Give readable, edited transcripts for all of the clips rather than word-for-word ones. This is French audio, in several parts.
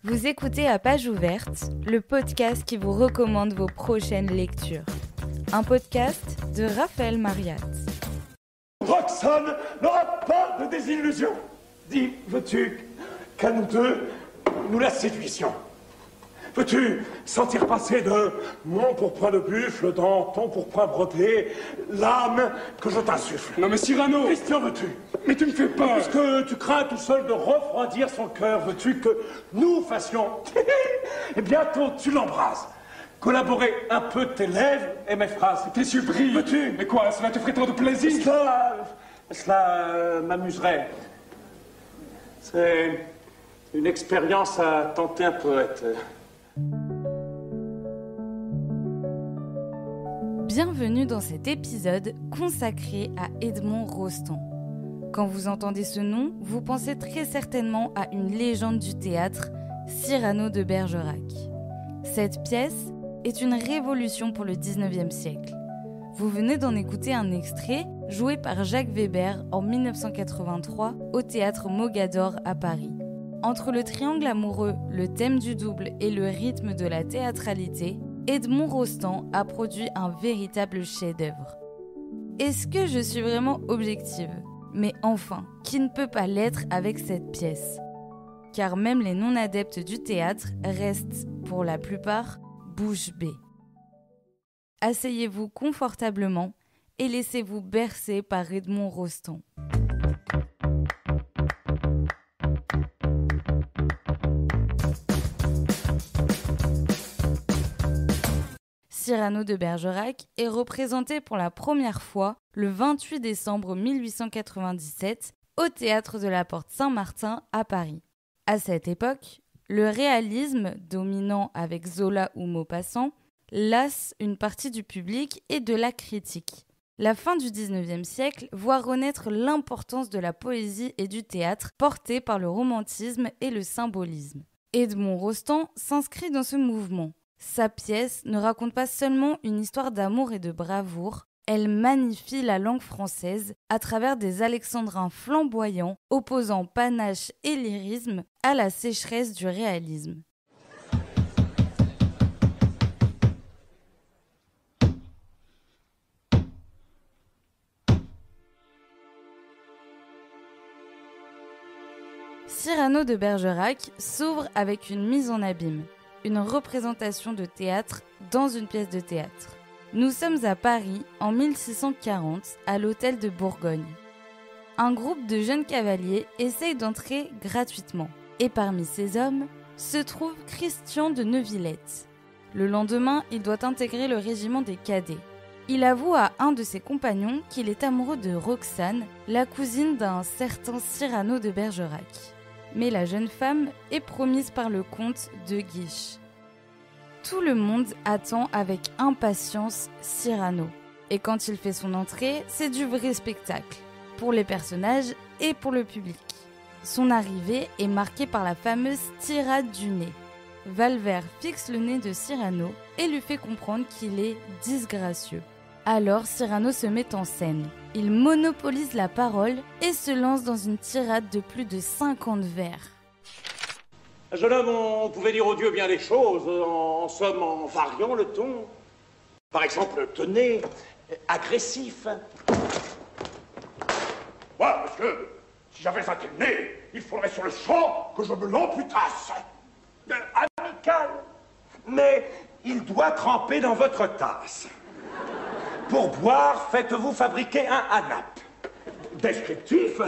Vous écoutez À Page Ouverte, le podcast qui vous recommande vos prochaines lectures. Un podcast de Raphaël Mariat. Roxane n'aura pas de désillusion. Dis, veux-tu qu'à nous deux, nous la séduisions? Veux-tu sentir passer de mon pourpoint de buffle dans ton pourpoint brodé l'âme que je t'insuffle? Non mais Cyrano! Christian, veux-tu? Mais tu me fais peur! Puisque tu crains tout seul de refroidir son cœur, veux-tu que nous fassions? Et bientôt tu l'embrases. Collaborer un peu tes lèvres et mes phrases. Tes yeux brillent! Veux-tu? Mais quoi, cela te ferait tant de plaisir? Cela m'amuserait. C'est une expérience à tenter un poète. Bienvenue dans cet épisode consacré à Edmond Rostand. Quand vous entendez ce nom, vous pensez très certainement à une légende du théâtre, Cyrano de Bergerac. Cette pièce est une révolution pour le 19e siècle. Vous venez d'en écouter un extrait joué par Jacques Weber en 1983 au théâtre Mogador à Paris. Entre le triangle amoureux, le thème du double et le rythme de la théâtralité, Edmond Rostand a produit un véritable chef-d'œuvre. Est-ce que je suis vraiment objective ? Mais enfin, qui ne peut pas l'être avec cette pièce ? Car même les non-adeptes du théâtre restent, pour la plupart, bouche bée. Asseyez-vous confortablement et laissez-vous bercer par Edmond Rostand. Cyrano de Bergerac est représenté pour la première fois le 28 décembre 1897 au théâtre de la Porte Saint-Martin à Paris. À cette époque, le réalisme, dominant avec Zola ou Maupassant, lasse une partie du public et de la critique. La fin du XIXe siècle voit renaître l'importance de la poésie et du théâtre portée par le romantisme et le symbolisme. Edmond Rostand s'inscrit dans ce mouvement. Sa pièce ne raconte pas seulement une histoire d'amour et de bravoure, elle magnifie la langue française à travers des alexandrins flamboyants opposant panache et lyrisme à la sécheresse du réalisme. Cyrano de Bergerac s'ouvre avec une mise en abîme, une représentation de théâtre dans une pièce de théâtre. Nous sommes à Paris en 1640 à l'hôtel de Bourgogne. Un groupe de jeunes cavaliers essaye d'entrer gratuitement et parmi ces hommes se trouve Christian de Neuvillette. Le lendemain, il doit intégrer le régiment des cadets. Il avoue à un de ses compagnons qu'il est amoureux de Roxane, la cousine d'un certain Cyrano de Bergerac. Mais la jeune femme est promise par le comte de Guiche. Tout le monde attend avec impatience Cyrano. Et quand il fait son entrée, c'est du vrai spectacle, pour les personnages et pour le public. Son arrivée est marquée par la fameuse tirade du nez. Valvert fixe le nez de Cyrano et lui fait comprendre qu'il est disgracieux. Alors Cyrano se met en scène. Il monopolise la parole et se lance dans une tirade de plus de 50 vers. Jeune homme, on pouvait dire aux dieux bien des choses, en somme en variant le ton. Par exemple, tenez, agressif. Moi, monsieur, si j'avais un tel nez, il faudrait sur le champ que je me l'amputasse. Amical, mais il doit tremper dans votre tasse. Pour boire, faites-vous fabriquer un hanap. Descriptif,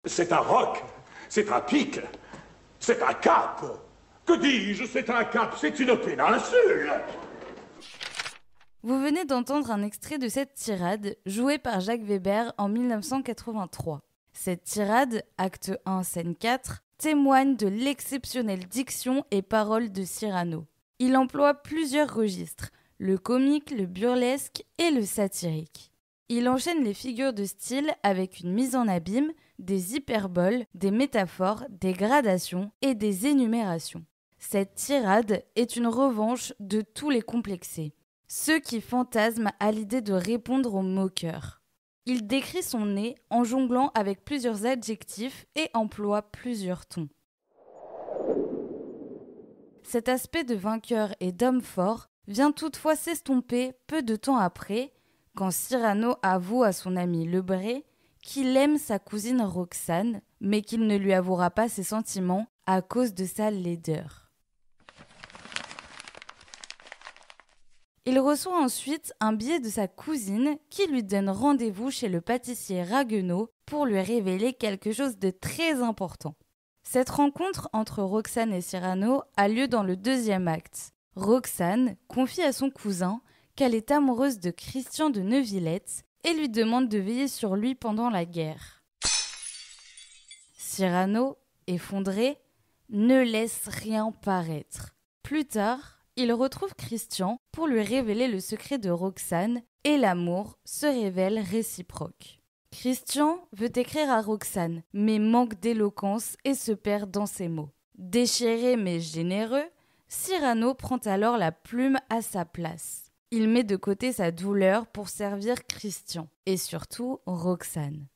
c'est un roc, c'est un pic, c'est un cap. Que dis-je, c'est un cap, c'est une péninsule. Vous venez d'entendre un extrait de cette tirade jouée par Jacques Weber en 1983. Cette tirade, acte 1, scène 4, témoigne de l'exceptionnelle diction et paroles de Cyrano. Il emploie plusieurs registres, le comique, le burlesque et le satirique. Il enchaîne les figures de style avec une mise en abîme, des hyperboles, des métaphores, des gradations et des énumérations. Cette tirade est une revanche de tous les complexés, ceux qui fantasment à l'idée de répondre aux moqueurs. Il décrit son nez en jonglant avec plusieurs adjectifs et emploie plusieurs tons. Cet aspect de vainqueur et d'homme fort vient toutefois s'estomper peu de temps après, quand Cyrano avoue à son ami Lebray qu'il aime sa cousine Roxane, mais qu'il ne lui avouera pas ses sentiments à cause de sa laideur. Il reçoit ensuite un billet de sa cousine qui lui donne rendez-vous chez le pâtissier Ragueneau pour lui révéler quelque chose de très important. Cette rencontre entre Roxane et Cyrano a lieu dans le 2e acte. Roxane confie à son cousin qu'elle est amoureuse de Christian de Neuvillette et lui demande de veiller sur lui pendant la guerre. Cyrano, effondré, ne laisse rien paraître. Plus tard, il retrouve Christian pour lui révéler le secret de Roxane et l'amour se révèle réciproque. Christian veut écrire à Roxane, mais manque d'éloquence et se perd dans ses mots. Déchiré mais généreux, Cyrano prend alors la plume à sa place. Il met de côté sa douleur pour servir Christian, et surtout Roxane.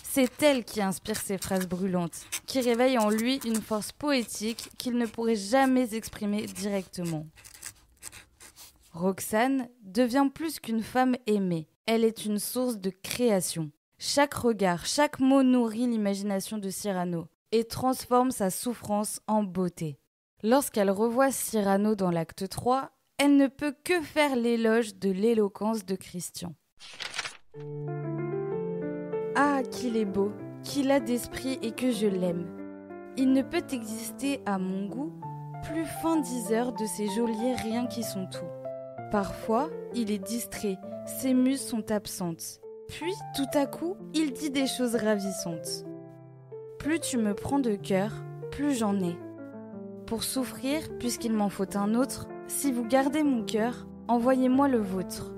C'est elle qui inspire ses phrases brûlantes, qui réveillent en lui une force poétique qu'il ne pourrait jamais exprimer directement. Roxane devient plus qu'une femme aimée. Elle est une source de création. Chaque regard, chaque mot nourrit l'imagination de Cyrano et transforme sa souffrance en beauté. Lorsqu'elle revoit Cyrano dans l'acte 3, elle ne peut que faire l'éloge de l'éloquence de Christian. Ah, qu'il est beau, qu'il a d'esprit et que je l'aime. Il ne peut exister à mon goût plus fin diseur de ces geôliers rien qui sont tout. Parfois, il est distrait, ses muses sont absentes. Puis, tout à coup, il dit des choses ravissantes. Plus tu me prends de cœur, plus j'en ai. Pour souffrir, puisqu'il m'en faut un autre, si vous gardez mon cœur, envoyez-moi le vôtre.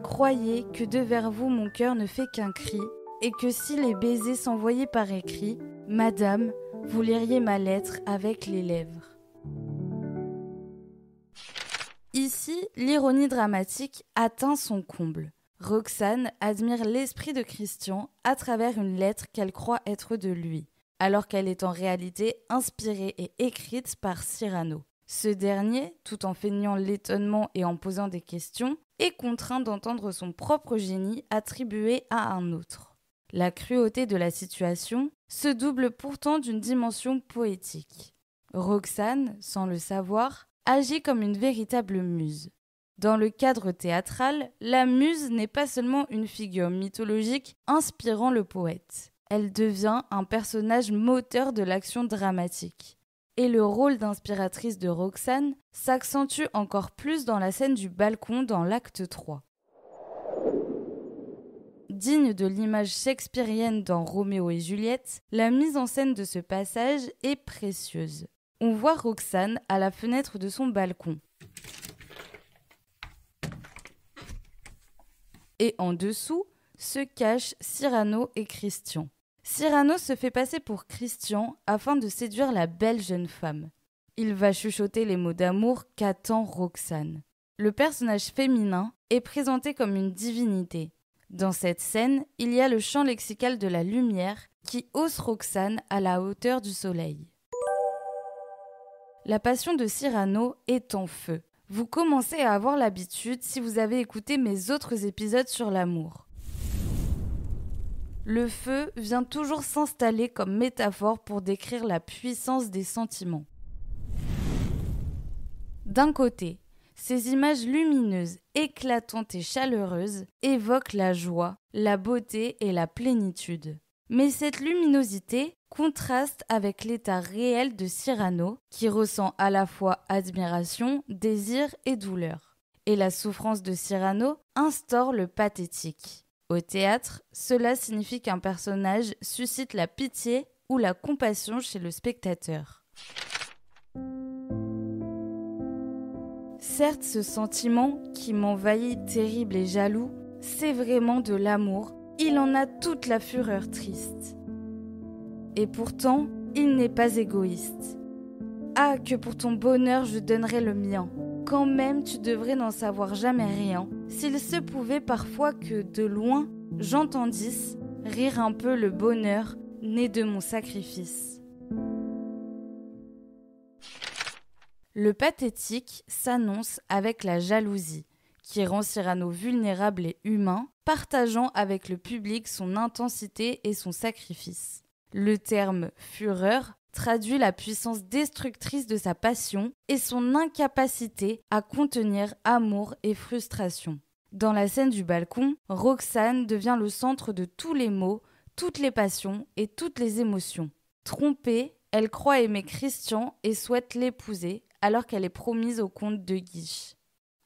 Croyez que de vers vous mon cœur ne fait qu'un cri, et que si les baisers s'envoyaient par écrit, Madame, vous liriez ma lettre avec les lèvres. Ici, l'ironie dramatique atteint son comble. Roxane admire l'esprit de Christian à travers une lettre qu'elle croit être de lui, alors qu'elle est en réalité inspirée et écrite par Cyrano. Ce dernier, tout en feignant l'étonnement et en posant des questions, est contraint d'entendre son propre génie attribué à un autre. La cruauté de la situation se double pourtant d'une dimension poétique. Roxane, sans le savoir, agit comme une véritable muse. Dans le cadre théâtral, la muse n'est pas seulement une figure mythologique inspirant le poète. Elle devient un personnage moteur de l'action dramatique. Et le rôle d'inspiratrice de Roxane s'accentue encore plus dans la scène du balcon dans l'acte 3. Digne de l'image shakespearienne dans Roméo et Juliette, la mise en scène de ce passage est précieuse. On voit Roxane à la fenêtre de son balcon. Et en dessous se cachent Cyrano et Christian. Cyrano se fait passer pour Christian afin de séduire la belle jeune femme. Il va chuchoter les mots d'amour qu'attend Roxane. Le personnage féminin est présenté comme une divinité. Dans cette scène, il y a le champ lexical de la lumière qui hausse Roxane à la hauteur du soleil. La passion de Cyrano est en feu. Vous commencez à avoir l'habitude si vous avez écouté mes autres épisodes sur l'amour. Le feu vient toujours s'installer comme métaphore pour décrire la puissance des sentiments. D'un côté, ces images lumineuses, éclatantes et chaleureuses évoquent la joie, la beauté et la plénitude. Mais cette luminosité contraste avec l'état réel de Cyrano, qui ressent à la fois admiration, désir et douleur. Et la souffrance de Cyrano instaure le pathétique. Au théâtre, cela signifie qu'un personnage suscite la pitié ou la compassion chez le spectateur. Certes, ce sentiment qui m'envahit terrible et jaloux, c'est vraiment de l'amour. Il en a toute la fureur triste. Et pourtant, il n'est pas égoïste. Ah, que pour ton bonheur je donnerais le mien. Quand même, tu devrais n'en savoir jamais rien. S'il se pouvait parfois que, de loin, j'entendisse rire un peu le bonheur né de mon sacrifice. Le pathétique s'annonce avec la jalousie, qui rend Cyrano vulnérable et humain, partageant avec le public son intensité et son sacrifice. Le terme « fureur » traduit la puissance destructrice de sa passion et son incapacité à contenir amour et frustration. Dans la scène du balcon, Roxane devient le centre de tous les maux, toutes les passions et toutes les émotions. Trompée, elle croit aimer Christian et souhaite l'épouser alors qu'elle est promise au comte de Guiche.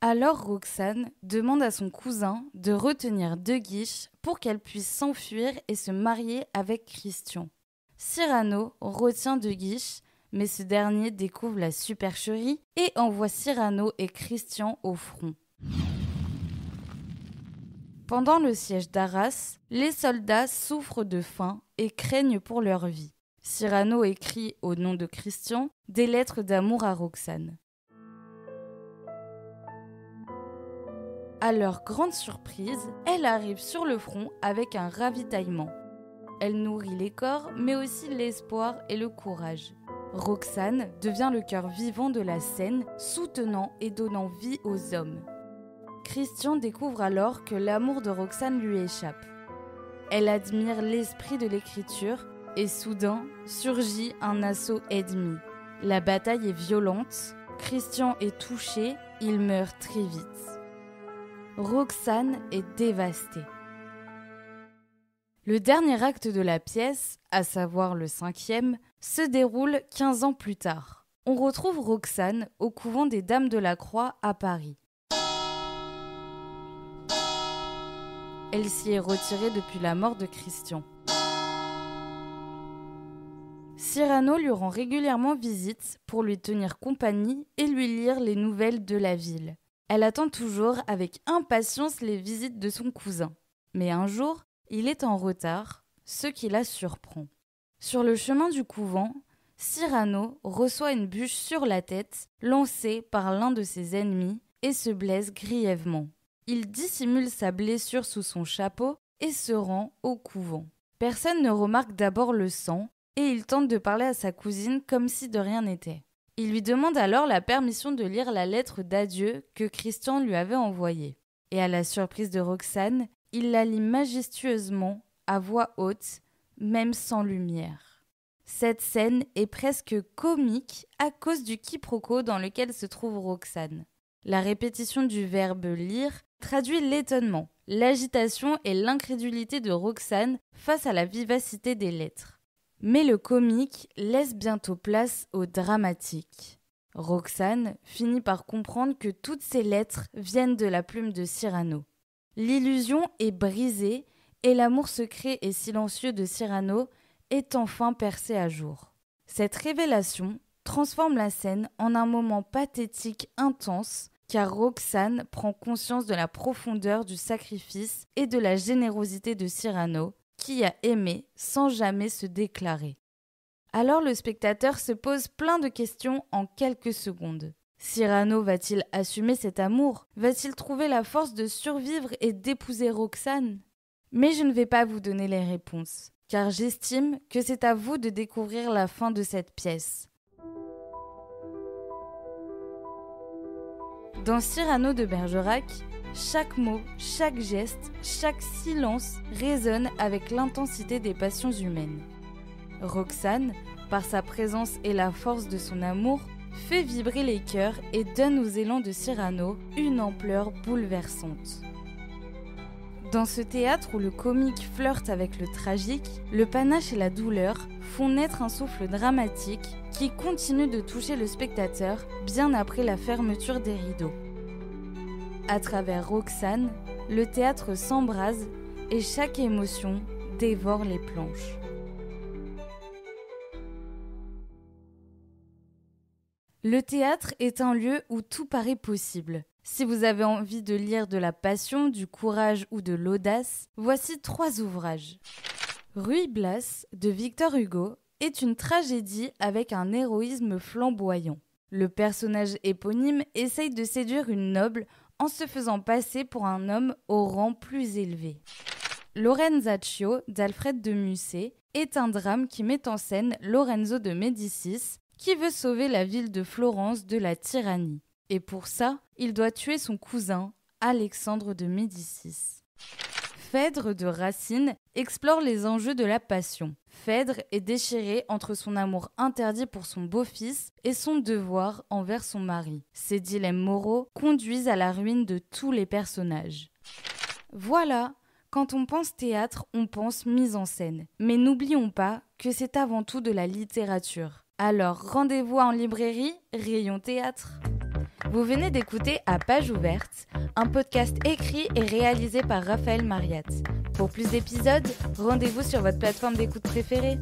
Alors Roxane demande à son cousin de retenir De Guiche pour qu'elle puisse s'enfuir et se marier avec Christian. Cyrano retient De Guiche, mais ce dernier découvre la supercherie et envoie Cyrano et Christian au front. Pendant le siège d'Arras, les soldats souffrent de faim et craignent pour leur vie. Cyrano écrit, au nom de Christian, des lettres d'amour à Roxane. À leur grande surprise, elle arrive sur le front avec un ravitaillement. Elle nourrit les corps, mais aussi l'espoir et le courage. Roxane devient le cœur vivant de la scène, soutenant et donnant vie aux hommes. Christian découvre alors que l'amour de Roxane lui échappe. Elle admire l'esprit de l'écriture et soudain surgit un assaut ennemi. La bataille est violente, Christian est touché, il meurt très vite. Roxane est dévastée. Le dernier acte de la pièce, à savoir le 5e, se déroule 15 ans plus tard. On retrouve Roxane au couvent des Dames de la Croix à Paris. Elle s'y est retirée depuis la mort de Christian. Cyrano lui rend régulièrement visite pour lui tenir compagnie et lui lire les nouvelles de la ville. Elle attend toujours avec impatience les visites de son cousin. Mais un jour, il est en retard, ce qui la surprend. Sur le chemin du couvent, Cyrano reçoit une bûche sur la tête, lancée par l'un de ses ennemis, et se blesse grièvement. Il dissimule sa blessure sous son chapeau et se rend au couvent. Personne ne remarque d'abord le sang, et il tente de parler à sa cousine comme si de rien n'était. Il lui demande alors la permission de lire la lettre d'adieu que Christian lui avait envoyée. Et à la surprise de Roxane, il la lit majestueusement, à voix haute, même sans lumière. Cette scène est presque comique à cause du quiproquo dans lequel se trouve Roxane. La répétition du verbe lire traduit l'étonnement, l'agitation et l'incrédulité de Roxane face à la vivacité des lettres. Mais le comique laisse bientôt place au dramatique. Roxane finit par comprendre que toutes ces lettres viennent de la plume de Cyrano. L'illusion est brisée et l'amour secret et silencieux de Cyrano est enfin percé à jour. Cette révélation transforme la scène en un moment pathétique intense car Roxane prend conscience de la profondeur du sacrifice et de la générosité de Cyrano, qui a aimé sans jamais se déclarer. Alors le spectateur se pose plein de questions en quelques secondes. Cyrano va-t-il assumer cet amour? Va-t-il trouver la force de survivre et d'épouser Roxane? Mais je ne vais pas vous donner les réponses, car j'estime que c'est à vous de découvrir la fin de cette pièce. Dans Cyrano de Bergerac, chaque mot, chaque geste, chaque silence résonne avec l'intensité des passions humaines. Roxane, par sa présence et la force de son amour, fait vibrer les cœurs et donne aux élans de Cyrano une ampleur bouleversante. Dans ce théâtre où le comique flirte avec le tragique, le panache et la douleur font naître un souffle dramatique qui continue de toucher le spectateur bien après la fermeture des rideaux. À travers Roxane, le théâtre s'embrase et chaque émotion dévore les planches. Le théâtre est un lieu où tout paraît possible. Si vous avez envie de lire de la passion, du courage ou de l'audace, voici 3 ouvrages. Ruy Blas de Victor Hugo est une tragédie avec un héroïsme flamboyant. Le personnage éponyme essaye de séduire une noble en se faisant passer pour un homme au rang plus élevé. Lorenzaccio d'Alfred de Musset est un drame qui met en scène Lorenzo de Médicis, qui veut sauver la ville de Florence de la tyrannie. Et pour ça, il doit tuer son cousin, Alexandre de Médicis. Phèdre de Racine explore les enjeux de la passion. Phèdre est déchiré entre son amour interdit pour son beau-fils et son devoir envers son mari. Ces dilemmes moraux conduisent à la ruine de tous les personnages. Voilà, quand on pense théâtre, on pense mise en scène. Mais n'oublions pas que c'est avant tout de la littérature. Alors rendez-vous en librairie, rayon théâtre. Vous venez d'écouter À Page Ouverte, un podcast écrit et réalisé par Raphaël Mariat. Pour plus d'épisodes, rendez-vous sur votre plateforme d'écoute préférée.